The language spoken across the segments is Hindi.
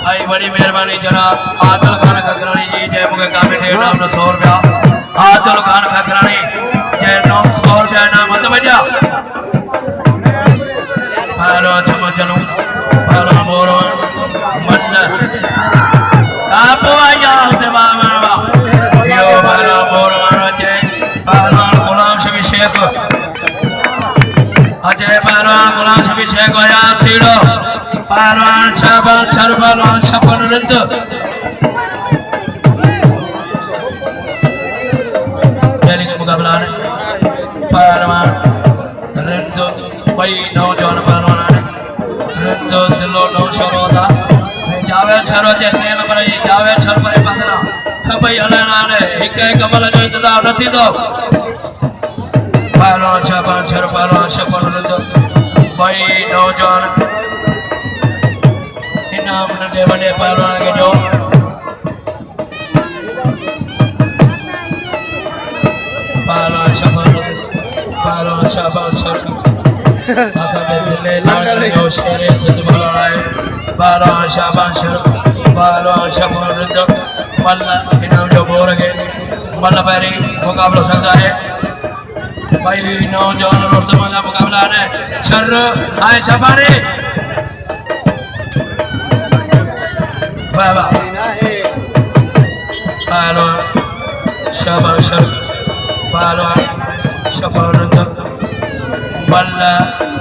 भाई बड़ी मेहरबानी जरा आदिल खान खखरानी जी जय मुखे कमेटी नाम 100 रुपया आदिल खान खखरानी जय 900 रुपया नाम मत बजा हेलो चम चलू हेलो मोरो मन आपो आया से बाबा यो हेलो मोरो जय पहलवान गुलाम शबी शेख अजय पहलवान गुलाम शबी शेख आया सीढ़ो पहलवान शाबान शर पहलवान छप्पन रंत पहले के मुकाबला ने पहलवान रंत भाई नौजवान पहलवान ने रंत जिलो नौ शरोदा जावेद शरो चेतने नंबर ये जावेद शर परे पातना सब भाई अलना ने एक कमल जो इंतजार नहीं दो पहलवान शाबान शर पहलवान छप्पन रंत भाई नौजवान नाम नंगे बड़े पहलवान के जो पहलवान शाबान शर आता के जिले लागे जो शेरे से बोला है पहलवान शाबान शर पहलवान शाबान रंजो मल्ला इनाम जो बोल के मल्ला पैरी मुकाबला सकता है भाई नौजवान रोस्तम का मुकाबला है शर आए शाबानी बाबा पहलवान शाबान शर पहलवान शाबान रंजो मल्ला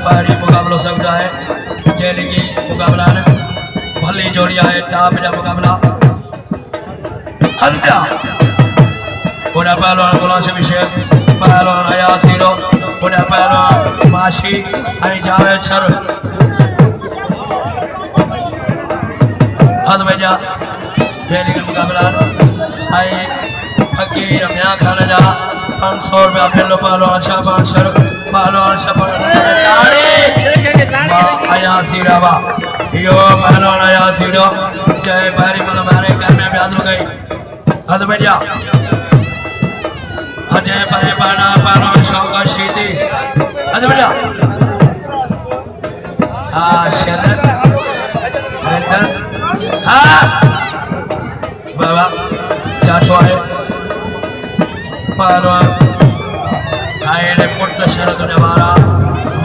पैरी मुकाबला सकता है जेल की मुकाबला है भली जोड़िया है टाप का मुकाबला हल्का बड़ा पहलवान गुलाम शबी शेख पहलवान आया सीरो बड़ा पहलवान माशी आई जावेद शर हद बजा जेल की मुकाबला आई फकीर म्या खाना जा 500 रुपया पहलो पहलवान शाबान शर पहलवान शाबान आया सीरावा यो पहलवान आया सीरो जय भारी मन मारे करने में आदल गई हद बजा अजय परे पाना पहलवान शौका शीती हद बजा शरद रंदन बाबा जाठो आए पहलवान आए ने पुट शरद ने मारा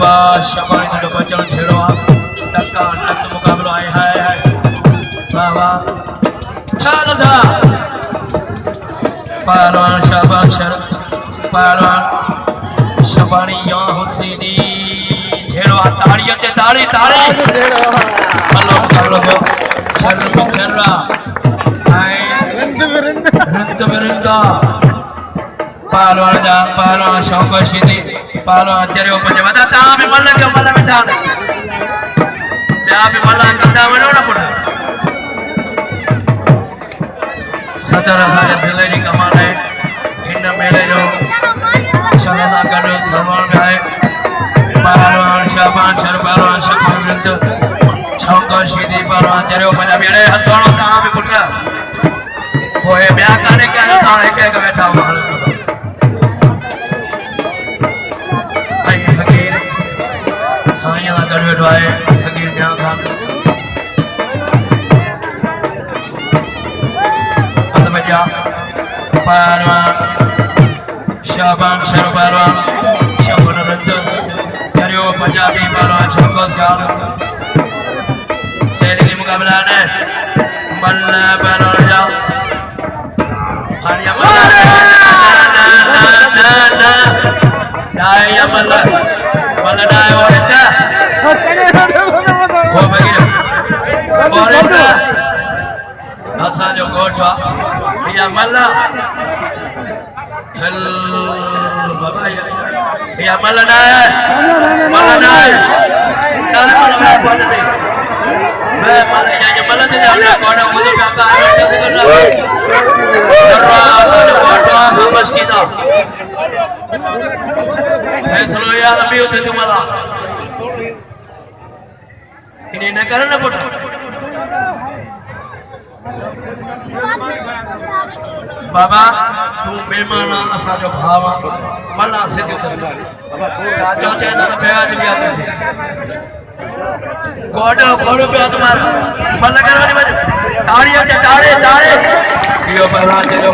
वाह शबानी ने बचन खेलवा टक्का टक मुकाबला आए है बाबा चलो जा पहलवान शाबान शर पहलवान शबानी या हुसैनी खेलवा ताड़ियों से ताड़ी ताड़ी हेलो मुकाबला को शर पिछरा आए रंत बिरंदा पहलवान जा पहलवान शौक शीती पहलवान चरे ऊपर जब बता में मल्ला के मल्ला में था पे मल्ला करता बनो ना पड़ा 17 साल जिले की कमाल है इन मेले जो चलना कर समान गाय पहलवान शाबान शर पहलवान शाबान रंत शौक शीती पहलवान चरे ऊपर जब ये हथौड़ा था पे पुत्र वो ये ब्याह करने के लिए था एक एक बैठा हुआ साइयां कर बैठवाए फकीर म्या खान हद बजा पहलवान शाबान शर पहलवान शाबान रंत करियो पंजाबी पहलवान छक्का चाल जेल की मुकाबला ने मल्ला पहलवान जा हरिया मल्ला मल्ला मल्ला डाय वो रहता वो फकीर वो रहता असा जो गोठवा या मल्ला हल बाबा या मल्ला डाय मल्ला पहुंच दे मैं मल्ला से जाने कौन मुझे काका आया से कर रहा असा जो गोठवा हमस की सा फैसलो यार अभी होते तुम्हारा इन्हें न करना पड़ा बाबा तू मेहमान असा जो भावा मल्ला से तू चाचा चेता तो बेगा चुकी आते कोड़ो पे तुम्हारा मल्ला करवानी बाजू ताड़ियों से ताड़े ताड़े यो पहलवान चलो